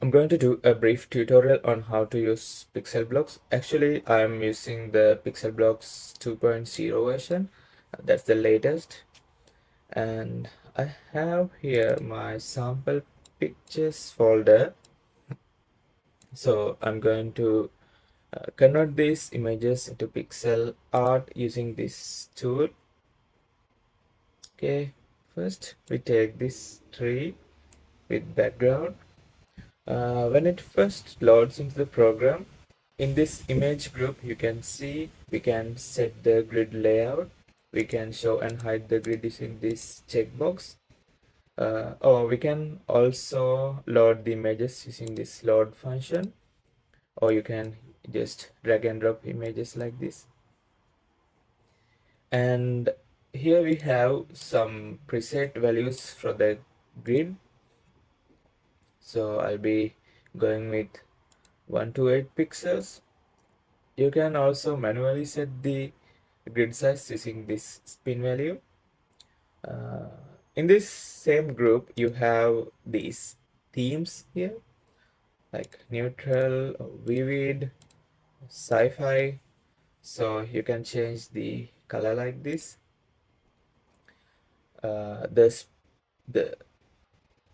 I'm going to do a brief tutorial on how to use PixelBlocks. Actually, I'm using the PixelBlocks 2.0 version. That's the latest. And I have here my sample pictures folder. So I'm going to convert these images into pixel art using this tool. Okay, first we take this tree with background. When it first loads into the program, in this image group, you can see we can set the grid layout. We can show and hide the grid using this checkbox. Or we can also load the images using this load function. Or you can just drag and drop images like this. And here we have some preset values for the grid. So I'll be going with 128 pixels. You can also manually set the grid size using this spin value. In this same group, you have these themes here, like neutral, vivid, sci-fi. So you can change the color like this. This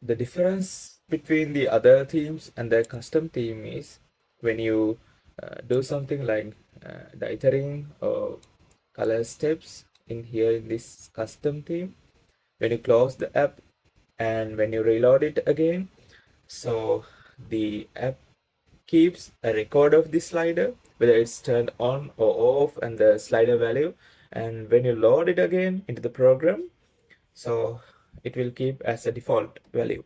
the difference between the other themes and the custom theme is when you do something like dithering or color steps in here in this custom theme, when you close the app and when you reload it again, so the app keeps a record of the slider, whether it's turned on or off, and the slider value. And when you load it again into the program, so it will keep as a default value,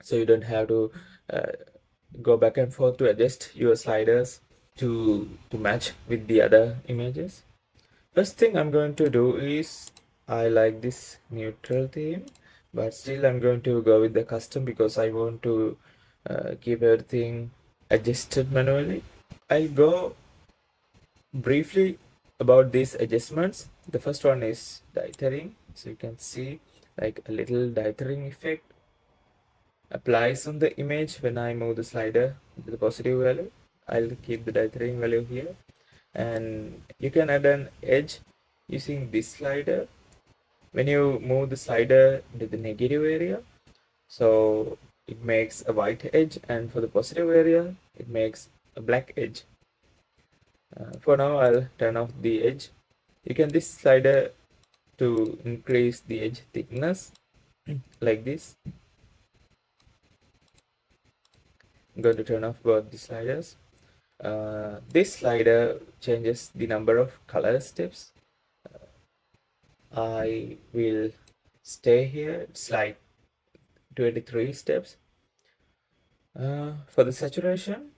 so you don't have to uh, go back and forth to adjust your sliders to match with the other images. First thing I'm going to do is, I like this neutral theme, but still I'm going to go with the custom because I want to keep everything adjusted manually. I'll go briefly about these adjustments. The first one is dithering. So you can see like a little dithering effect applies on the image when I move the slider to the positive value. I'll keep the dithering value here. And you can add an edge using this slider when you move the slider into the negative area. So it makes a white edge, and for the positive area, it makes a black edge. For now, I'll turn off the edge. You can this slider to increase the edge thickness like this. I'm going to turn off both the sliders. This slider changes the number of color steps. I will stay here. It's like 23 steps. For the saturation,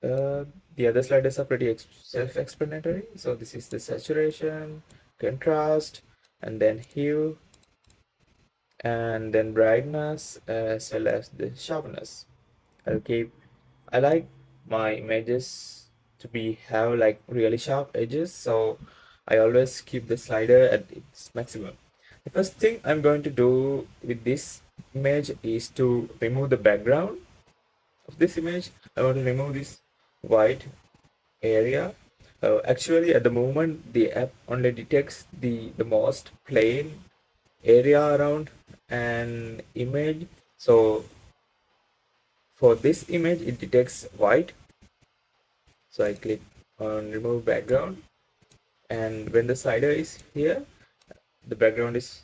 the other sliders are pretty self-explanatory. So this is the saturation, contrast, and then hue, and then brightness, as well as the sharpness. I like my images to have like really sharp edges, so I always keep the slider at its maximum. The first thing I'm going to do with this image is to remove the background of this image. I want to remove this white area. Actually, at the moment, the app only detects the most plain area around an image. So for this image, it detects white. So I click on remove background, and when the slider is here, the background is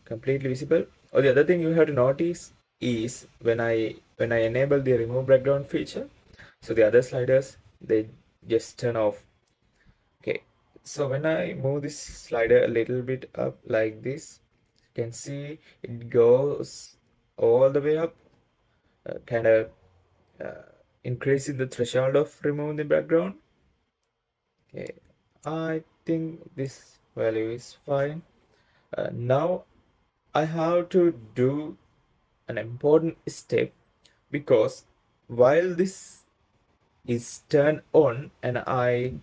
completely visible. Or the other thing you have to notice is when I enable the remove background feature, so the other sliders, they just turn off. Okay, so when I move this slider a little bit up like this, you can see it goes all the way up, kind of uh, increasing the threshold of removing the background. Okay, I think this value is fine. Now I have to do an important step, because while this is turned on and I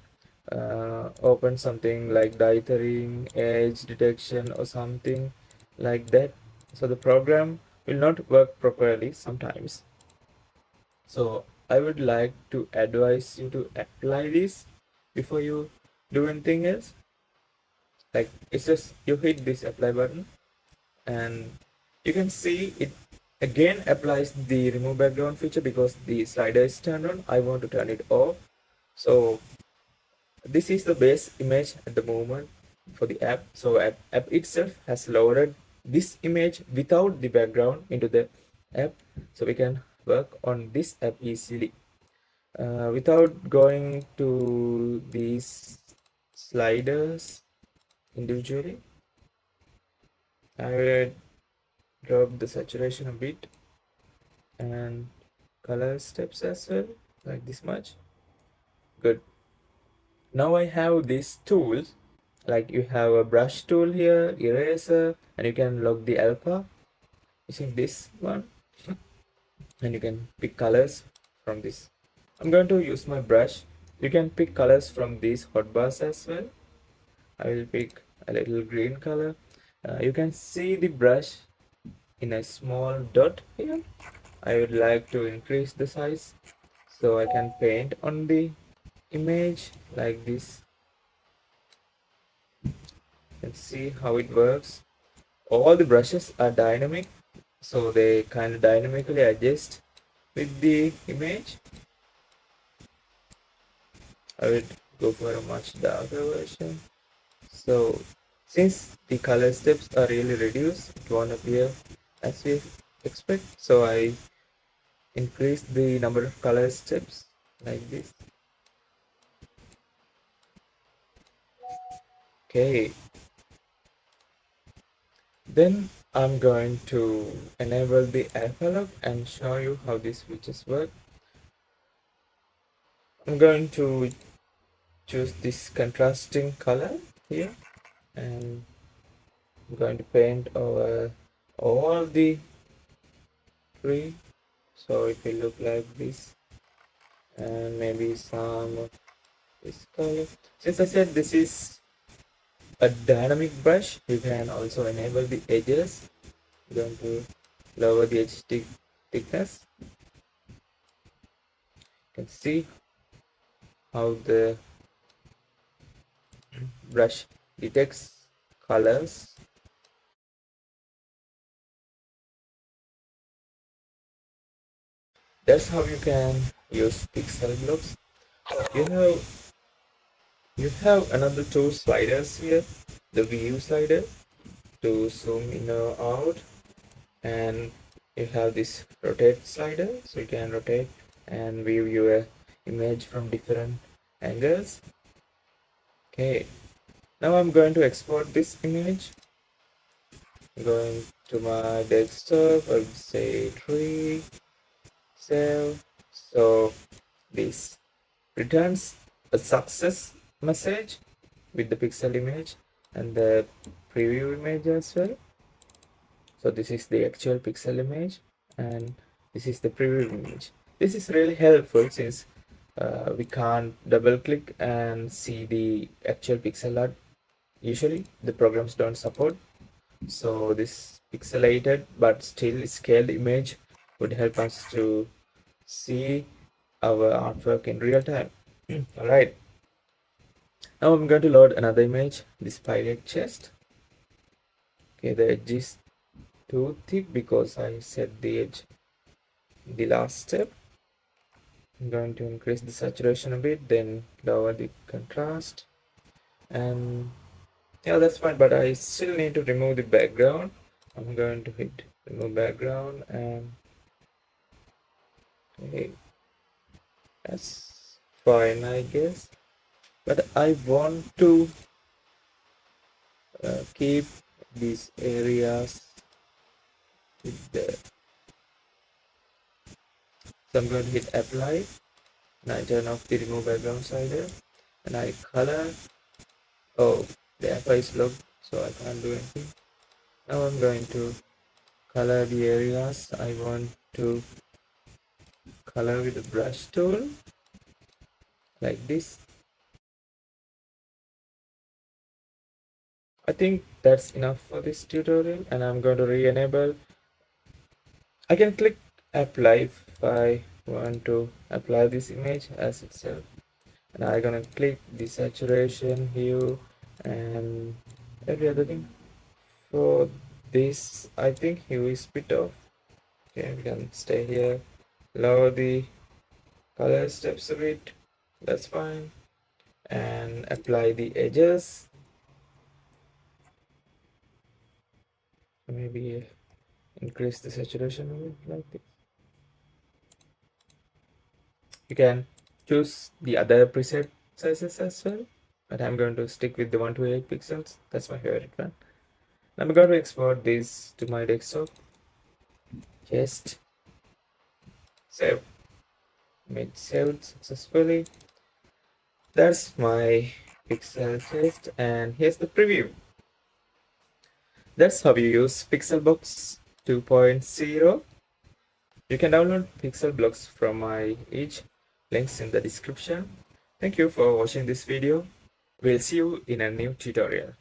open something like dithering, edge detection, or something like that, so the program will not work properly sometimes. So I would like to advise you to apply this before you do anything else. Like, it's just you hit this apply button and you can see it again applies the remove background feature because the slider is turned on. I want to turn it off. So this is the base image at the moment for the app. So app itself has loaded this image without the background into the app, so we can work on this app easily without going to these sliders individually. I will drop the saturation a bit and color steps as well, like this much. Good. Now I have these tools, like you have a brush tool here, eraser, and you can lock the alpha using this one, and you can pick colors from this. I'm going to use my brush. You can pick colors from these hotbars as well. I will pick a little green color. You can see the brush in a small dot here. I would like to increase the size so I can paint on the image like this. Let's see how it works. All the brushes are dynamic, so they kind of dynamically adjust with the image. I would go for a much darker version. So since the color steps are really reduced, it won't appear as we expect. So I increase the number of color steps like this. Okay. Then I'm going to enable the alpha lock and show you how these features work. I'm going to choose this contrasting color here and I'm going to paint over all the tree so it will look like this, and maybe some of this color. Since I said this is a dynamic brush, you can also enable the edges. I'm going to lower the edge thickness. You can see how the brush detects colors. That's how you can use PixelBlocks. You have you have another two sliders here, the view slider to zoom in or out, and you have this rotate slider so you can rotate and view your image from different angles. Okay, now I'm going to export this image. Going to my desktop, I would say tree, save. So this returns a success message with the pixel image and the preview image as well. So this is the actual pixel image and this is the preview image. This is really helpful since we can't double click and see the actual pixel art. Usually the programs don't support. So this pixelated but still scaled image would help us to see our artwork in real time. Alright, now I'm going to load another image, this pirate chest. Okay, the edge is too thick because I set the edge in the last step. I'm going to increase the saturation a bit, then lower the contrast, and yeah, that's fine, but I still need to remove the background. I'm going to hit remove background, and okay, that's fine, I guess. But I want to keep these areas with the. So I'm going to hit apply, and I turn off the remove background slider, and I color. Oh, the alpha is locked, so I can't do anything. Now I'm going to color the areas I want to color with the brush tool like this. I think that's enough for this tutorial, and I'm going to re-enable. I can click apply if I want to apply this image as itself, and I'm gonna click the saturation hue and every other thing. For this, I think hue is bit off. Okay, we can stay here, lower the color steps a bit, that's fine, and apply the edges. Maybe increase the saturation a bit like this. You can choose the other preset sizes as well, but I'm going to stick with the 128 pixels. That's my favorite one. I'm going to export this to my desktop. Just save. Image saved successfully. That's my pixel test, and here's the preview. That's how you use PixelBlocks 2.0. You can download PixelBlocks from my each links in the description. Thank you for watching this video. We'll see you in a new tutorial.